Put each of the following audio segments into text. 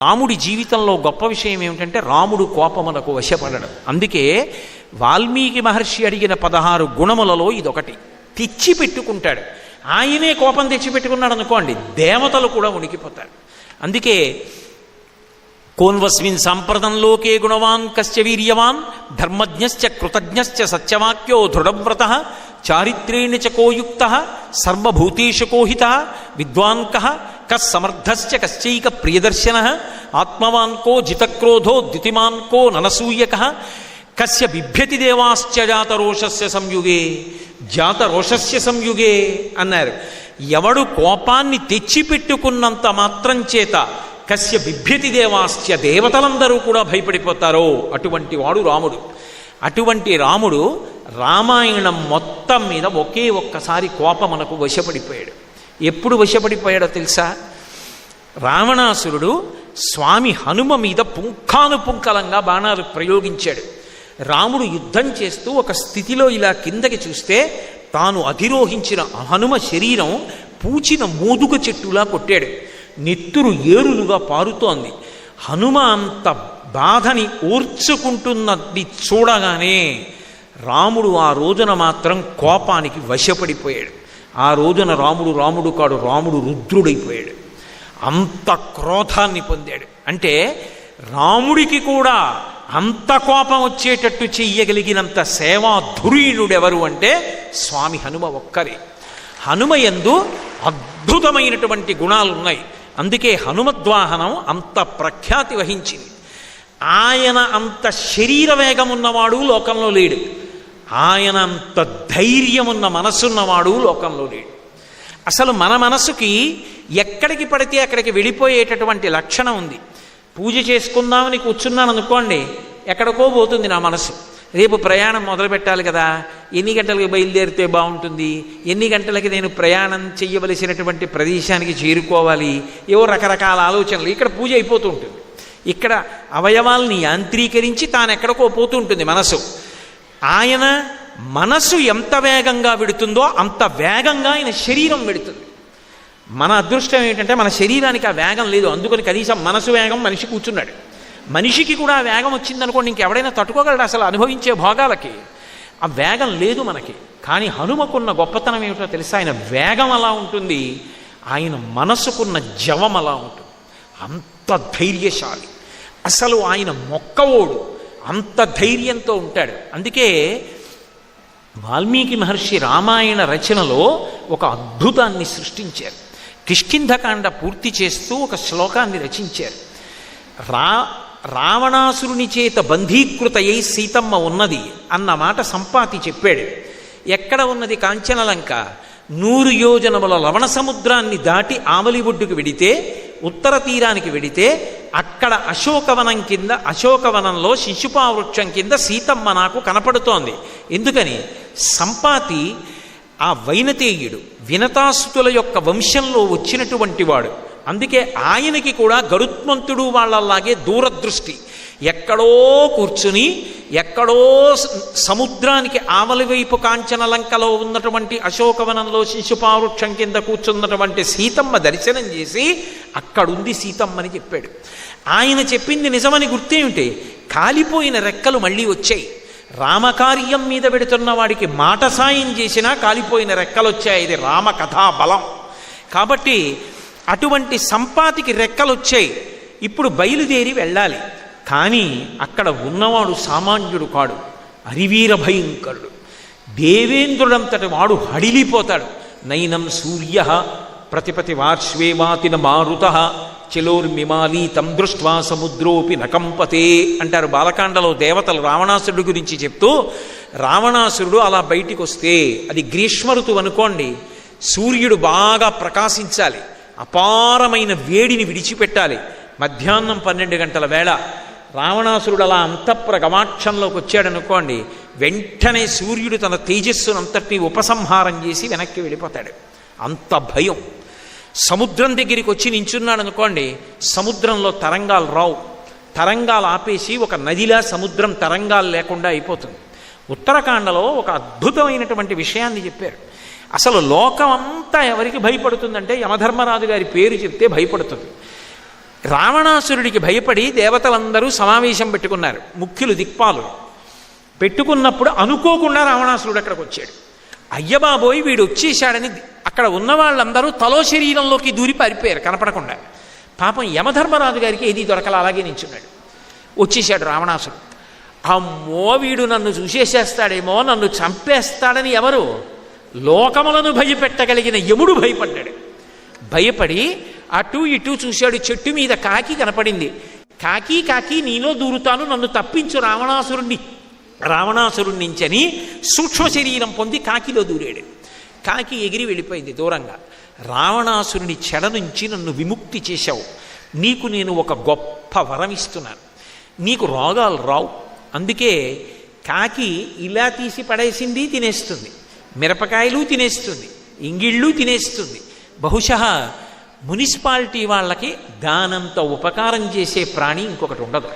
రాముడి జీవితంలో గొప్ప విషయం ఏమిటంటే రాముడు కోపమునకు వశపడడం. అందుకే వాల్మీకి మహర్షి అడిగిన 16 గుణములలో ఇదొకటి. తెచ్చి పెట్టుకుంటాడు. ఆయనే కోపం తెచ్చిపెట్టుకున్నాడు అనుకోండి, దేవతలు కూడా ఉనికిపోతారు. అందుకే కోన్వస్మిన్ సాంప్రదంలోకే గుణవాన్ కశ్చ వీర్యవాన్ ధర్మజ్ఞశ్చ కృతజ్ఞశ్చ సత్యవాక్యో దృఢవ్రతః చారిత్రేణ చ కోయుక్తః సర్వభూతేషు కోహితః విద్వాన్ కః కస్సమర్థశ్చ కశ్చైక ప్రియదర్శనః ఆత్మవాన్ కో జితక్రోధో ద్యుతిమాన్ కో ననసూయకః కస్య బిభ్యతి దేవాశ్చ జాతరోషస్య సంయుగే జాతరోషస్య సంయుగే అన్నారు. ఎవడు కోపాన్ని తెచ్చిపెట్టుకున్నంత మాత్రం చేత కస్య బిభ్యతి దేవాశ్చ దేవతలందరూ కూడా భయపడిపోతారో అటువంటి వాడు రాముడు. అటువంటి రాముడు రామాయణం మొత్తం మీద ఒకే ఒక్కసారి కోపమునకు వశపడిపోయాడు. ఎప్పుడు వశపడిపోయాడో తెలుసా? రావణాసురుడు స్వామి హనుమ మీద పుంఖానుపుంఖలంగా బాణాలు ప్రయోగించాడు. రాముడు యుద్ధం చేస్తూ ఒక స్థితిలో ఇలా కిందకి చూస్తే తాను అధిరోహించిన హనుమ శరీరం పూచిన మోదుగ చెట్టులా కొట్టాడు. నెత్తురు ఏరులుగా పారుతోంది. హనుమ అంత బాధని ఓర్చుకుంటున్నది చూడగానే రాముడు ఆ రోజున మాత్రం కోపానికి వశపడిపోయాడు. ఆ రోజున రాముడు కాడు, రాముడు రుద్రుడైపోయాడు. అంత క్రోధాన్ని పొందాడు. అంటే రాముడికి కూడా అంత కోపం వచ్చేటట్టు చెయ్యగలిగినంత సేవాధురీణుడెవరు అంటే స్వామి హనుమ ఒక్కరే. హనుమ యందు అద్భుతమైనటువంటి గుణాలు ఉన్నాయి. అందుకే హనుమద్వాహనం అంత ప్రఖ్యాతి వహించింది. ఆయన అంత శరీర వేగం ఉన్నవాడు లోకంలో లేడు. ఆయన అంత ధైర్యం ఉన్న మనసున్నవాడు లోకంలో లేడు. అసలు మన మనసుకి ఎక్కడికి పడితే అక్కడికి వెళ్ళిపోయేటటువంటి లక్షణం ఉంది. పూజ చేసుకుందామని కూర్చున్నాను అనుకోండి, ఎక్కడికో పోతుంది నా మనసు. రేపు ప్రయాణం మొదలు పెట్టాలి కదా, ఎన్ని గంటలకి బయలుదేరితే బాగుంటుంది, ఎన్ని గంటలకి నేను ప్రయాణం చెయ్యవలసినటువంటి ప్రదేశానికి చేరుకోవాలి, ఏవో రకరకాల ఆలోచనలు. ఇక్కడ పూజ అయిపోతూ ఉంటుంది. ఇక్కడ అవయవాల్ని యాంత్రీకరించి తాను ఎక్కడికో పోతూ ఉంటుంది మనసు. ఆయన మనసు ఎంత వేగంగా వెడుతుందో అంత వేగంగా ఆయన శరీరం వెడుతుంది. మన అదృష్టం ఏంటంటే మన శరీరానికి ఆ వేగం లేదు. అందుకని కనీసం మనసు వేగం మనిషి కూర్చున్నాడు. మనిషికి కూడా ఆ వేగం వచ్చిందనుకోండి, ఇంకెవడైనా తట్టుకోగలడు అసలు అనుభవించే భోగాలకి? ఆ వేగం లేదు మనకి. కానీ హనుమకున్న గొప్పతనం ఏమిటో తెలుసా? ఆయన వేగం అలా ఉంటుంది, ఆయన మనసుకున్న జవం అలా ఉంటుంది. అంత ధైర్యశాలి. అసలు ఆయన మొక్కవోడు, అంత ధైర్యంతో ఉంటాడు. అందుకే వాల్మీకి మహర్షి రామాయణ రచనలో ఒక అద్భుతాన్ని సృష్టించారు. కిష్కింధకాండ పూర్తి చేస్తూ ఒక శ్లోకాన్ని రచించారు. రావణాసురుని చేత బంధీకృతయ్యి సీతమ్మ ఉన్నది అన్న మాట సంపాతి చెప్పాడు. ఎక్కడ ఉన్నది? కాంచనలంక. 100 యోజనముల లవణ సముద్రాన్ని దాటి ఆవలి ఒడ్డుకు వెడితే, ఉత్తర తీరానికి వెడితే అక్కడ అశోకవనం కింద, అశోకవనంలో శిశుపావృక్షం కింద సీతమ్మ నాకు కనపడుతోంది. ఎందుకని? సంపాతి ఆ వైనతేయుడు వినతాసుతుల యొక్క వంశంలో వచ్చినటువంటి వాడు. అందుకే ఆయనకి కూడా గరుత్మంతుడు వాళ్ళలాగే దూరదృష్టి. ఎక్కడో కూర్చుని ఎక్కడో సముద్రానికి ఆవలి వైపు కాంచనలంకలో ఉన్నటువంటి అశోకవనంలో శిశుపావృక్షం కింద కూర్చున్నటువంటి సీతమ్మ దర్శనం చేసి అక్కడుంది సీతమ్మని చెప్పాడు. ఆయన చెప్పింది నిజమని గుర్తేమిటి? కాలిపోయిన రెక్కలు మళ్ళీ వచ్చాయి. రామకార్యం మీద పెడుతున్న వాడికి మాట సాయం చేసినా కాలిపోయిన రెక్కలు వచ్చాయి. ఇది రామకథా బలం. కాబట్టి అటువంటి సంపాతికి రెక్కలు వచ్చాయి. ఇప్పుడు బయలుదేరి వెళ్ళాలి. కానీ అక్కడ ఉన్నవాడు సామాన్యుడు కాడు, అరివీర భయంకరుడు. దేవేంద్రుడంతటి వాడు హడిలిపోతాడు. నైనం సూర్య ప్రతిపతి వార్ష్వేవాతిన మారుత చలోర్మిమాలి తం దృష్ట్వా సముద్రోపి నకంపతే అంటారు బాలకాండలో దేవతలు రావణాసురుడు గురించి చెప్తూ. రావణాసురుడు అలా బయటికి వస్తే అది గ్రీష్మ ఋతువు అనుకోండి, సూర్యుడు బాగా ప్రకాశించాలి, అపారమైన వేడిని విడిచిపెట్టాలి. మధ్యాహ్నం 12 గంటల వేళ రావణాసురుడు అలా అంతఃపుర గమాక్షంలోకి వచ్చాడనుకోండి, వెంటనే సూర్యుడు తన తేజస్సునంతటినీ ఉపసంహారం చేసి వెనక్కి వెళ్ళిపోతాడు. అంత భయం. సముద్రం దగ్గరికి వచ్చి నించున్నాడు అనుకోండి, సముద్రంలో తరంగాలు రావు. తరంగాలు ఆపేసి ఒక నదిలా సముద్రం తరంగాలు లేకుండా అయిపోతుంది. ఉత్తరాఖండలో ఒక అద్భుతమైనటువంటి విషయాన్ని చెప్పారు. అసలు లోకం అంతా ఎవరికి భయపడుతుందంటే యమధర్మరాజు గారి పేరు చెప్తే భయపడుతుంది. రావణాసురుడికి భయపడి దేవతలందరూ సమావేశం పెట్టుకున్నారు, ముఖ్యులు దిక్పాలు పెట్టుకున్నప్పుడు అనుకోకుండా రావణాసురుడు అక్కడికి వచ్చాడు. అయ్యబాబోయ్ వీడు వచ్చేసాడని అక్కడ ఉన్న వాళ్ళందరూ తలో శరీరంలోకి దూరి పారిపోయారు కనపడకుండా. పాపం యమధర్మరాజు గారికి ఏది దొరకల, అలాగే నించున్నాడు. వచ్చేసాడు రావణాసురుడు. అమ్మో వీడు నన్ను చూసేసేస్తాడేమో, నన్ను చంపేస్తాడని ఎవరు? లోకములను భయపెట్టగలిగిన యముడు భయపడ్డాడు. భయపడి అటు ఇటు చూశాడు. చెట్టు మీద కాకి కనపడింది. కాకి కాకి నీలో దూరుతాను, నన్ను తప్పించు రావణాసురుడి నుంచని సూక్ష్మ శరీరం పొంది కాకిలో దూరాడు. కాకి ఎగిరి వెళ్ళిపోయింది దూరంగా. రావణాసురుని చెడ నుంచి నన్ను విముక్తి చేశావు, నీకు నేను ఒక గొప్ప వరం ఇస్తున్నాను, నీకు రోగాలు రావు. అందుకే కాకి ఇలా తీసి పడేసింది తినేస్తుంది, మిరపకాయలు తినేస్తుంది, ఇంగిళ్ళు తినేస్తుంది. బహుశः మున్సిపాలిటీ వాళ్ళకి దానంత ఉపకారం చేసే ప్రాణి ఇంకొకటి ఉండదు.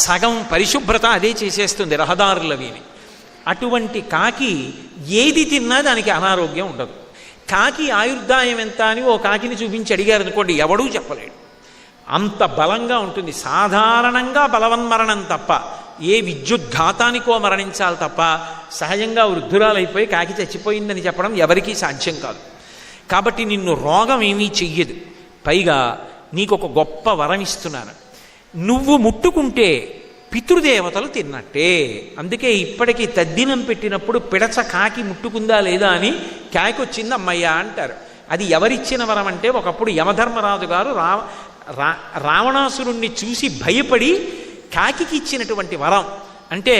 సగం పరిశుభ్రత అదే చేసేస్తుంది రహదారులవిని. అటువంటి కాకి ఏది తిన్నా దానికి అనారోగ్యం ఉండదు. కాకి ఆయుర్దాయం ఎంత అని ఓ కాకిని చూపించి అడిగారు అనుకోండి, ఎవడూ చెప్పలేడు, అంత బలంగా ఉంటుంది. సాధారణంగా బలవన్మరణం తప్ప, ఏ విద్యుద్ఘాతానికో మరణించాలి తప్ప సహజంగా వృద్ధురాలైపోయి కాకి చచ్చిపోయిందని చెప్పడం ఎవరికీ సాధ్యం కాదు. కాబట్టి నిన్ను రోగం ఏమీ చెయ్యదు. పైగా నీకు ఒక గొప్ప వరం ఇస్తున్నాను, నువ్వు ముట్టుకుంటే పితృదేవతలు తిన్నట్టే. అందుకే ఇప్పటికీ తద్దినం పెట్టినప్పుడు పిడచ కాకి ముట్టుకుందా లేదా అని కాకి వచ్చింది అమ్మయ్య అంటారు. అది ఎవరిచ్చిన వరం అంటే, ఒకప్పుడు యమధర్మరాజు గారు రావణాసురుణ్ణి చూసి భయపడి కాకి ఇచ్చినటువంటి వరం. అంటే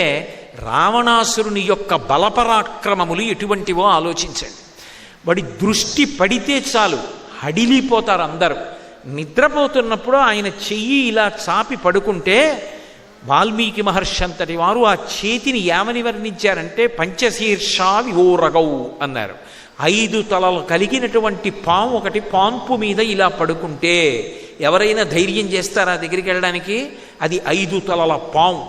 రావణాసురుని యొక్క బలపరాక్రమములు ఎటువంటివో ఆలోచించండి. వాడి దృష్టి పడితే చాలు హడిలిపోతారు అందరూ. నిద్రపోతున్నప్పుడు ఆయన చెయ్యి ఇలా చాపి పడుకుంటే వాల్మీకి మహర్షి అంతటి వారు ఆ చేతిని ఏమని వర్ణించారంటే పంచశీర్షా వివోరగౌ అన్నారు. 5 తలలు కలిగినటువంటి పాము ఒకటి పాన్పు మీద ఇలా పడుకుంటే ఎవరైనా ధైర్యం చేస్తారా దగ్గరికి వెళ్ళడానికి? అది 5 తలల పాము.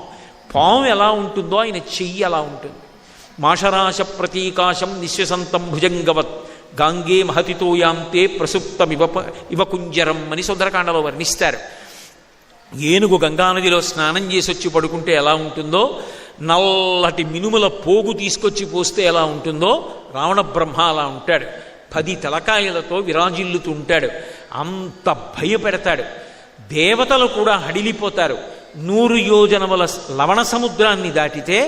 పాము ఎలా ఉంటుందో ఆయన చెయ్యి అలా ఉంటుంది. మాషరాశ ప్రతీకాశం నిశ్వసంతం భుజంగవత్ గాంగే మహతితోయాంతే ప్రసుప్తం ఇవకుంజరం అని సుందరకాండలో వర్ణిస్తారు. ఏనుగు గంగానదిలో స్నానం చేసి వచ్చి పడుకుంటే ఎలా ఉంటుందో, నల్లటి మినుముల పోగు తీసుకొచ్చి పోస్తే ఎలా ఉంటుందో రావణ బ్రహ్మ అలా ఉంటాడు. 10 తలకాయలతో విరాజిల్లుతూ ఉంటాడు. అంత భయపెడతాడు. దేవతలు కూడా హడిలిపోతారు. 100 యోజనముల లవణ సముద్రాన్ని దాటితే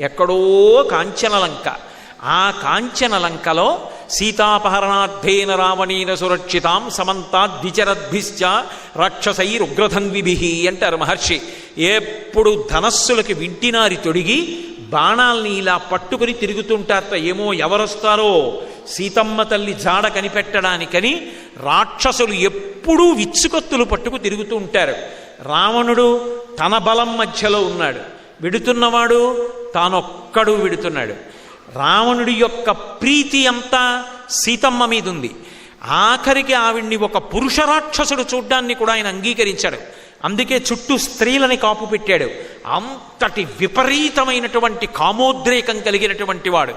ఎక్కడో కాంచనలంక. ఆ కాంచనలంకలో సీతాపహరణార్థేన రావణేన సురక్షితాం సమంతాద్విచరద్భిశ్చ రాక్షసైరుగ్రధన్విభిః అంటారు మహర్షి. ఎప్పుడు ధనస్సులకి వింటినారి తొడిగి బాణాల్ని ఇలా పట్టుకుని తిరుగుతుంటారట. ఏమో ఎవరొస్తారో సీతమ్మ తల్లి జాడ కనిపెట్టడానికని రాక్షసులు ఎప్పుడూ విచ్చుకత్తులు పట్టుకు తిరుగుతూ ఉంటారు. రావణుడు తన బలం మధ్యలో ఉన్నాడు, విడుతున్నవాడు తానొక్కడు విడుతున్నాడు. రావణుడి యొక్క ప్రీతి అంతా సీతమ్మ మీద ఉంది. ఆఖరికి ఆవిడ్ని ఒక పురుష రాక్షసుడు చూడ్డాన్ని కూడా ఆయన అంగీకరించాడు. అందుకే చుట్టూ స్త్రీలని కాపు పెట్టాడు. అంతటి విపరీతమైనటువంటి కామోద్రేకం కలిగినటువంటి వాడు,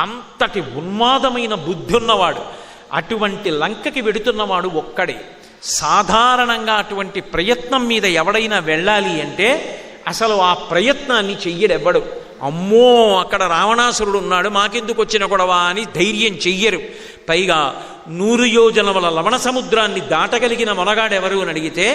అంతటి ఉన్మాదమైన బుద్ధి ఉన్నవాడు. అటువంటి లంకకి వెడుతున్నవాడు ఒక్కడే. సాధారణంగా అటువంటి ప్రయత్నం మీద ఎవడైనా వెళ్ళాలి అంటే అసలు ఆ ప్రయత్నాన్ని చెయ్యడెవ్వడు. అమ్మో అక్కడ రావణాసురుడు ఉన్నాడు, మాకెందుకు వచ్చిన గొడవ అని ధైర్యం చెయ్యరు. పైగా 100 యోజనముల లవణ సముద్రాన్ని దాటగలిగిన మొనగాడెవరు అని అడిగితే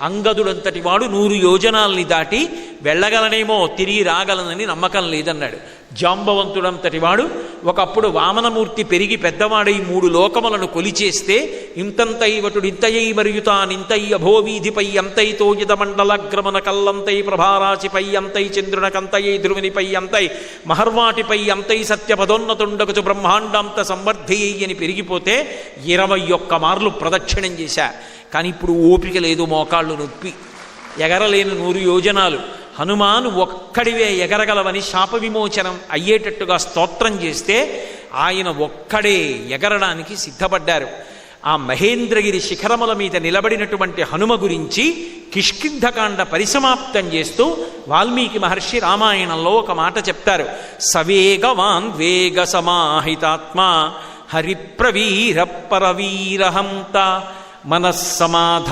అంగదుడంతటి వాడు 100 యోజనాల్ని దాటి వెళ్ళగలనేమో, తిరిగి రాగలనని నమ్మకం లేదన్నాడు. జాంబవంతుడంతటి వాడు ఒకప్పుడు వామనమూర్తి పెరిగి పెద్దవాడై 3 లోకములను కొలిచేస్తే ఇంతంతైవటుడు ఇంతయై మరియుతానింతై అభోవీధిపై అంతైతో యదమండలగ్రమణ కల్లంతై ప్రభారాశిపై అంతై చంద్రునకంతయై ధ్రువునిపై అంతై మహర్వాటిపై అంతై సత్యపదోన్నతుండకుచు బ్రహ్మాండాంత సంవర్ధి అని పెరిగిపోతే 21 మార్లు ప్రదక్షిణం చేశా. కానీ ఇప్పుడు ఓపిక లేదు, మోకాళ్ళు నొప్పి, ఎగరలేని 100 యోజనాలు. హనుమాను ఒక్కడివే ఎగరగలవని శాప విమోచనం అయ్యేటట్టుగా స్తోత్రం చేస్తే ఆయన ఒక్కడే ఎగరడానికి సిద్ధపడ్డారు. ఆ మహేంద్రగిరి శిఖరముల మీద నిలబడినటువంటి హనుమ గురించి కిష్కింధకాండ పరిసమాప్తం చేస్తూ వాల్మీకి మహర్షి రామాయణంలో ఒక మాట చెప్తారు. సవేగవాన్ వేగ సమాహితాత్మ హరిప్రవీర పరవీరహంత మనస్సమాధ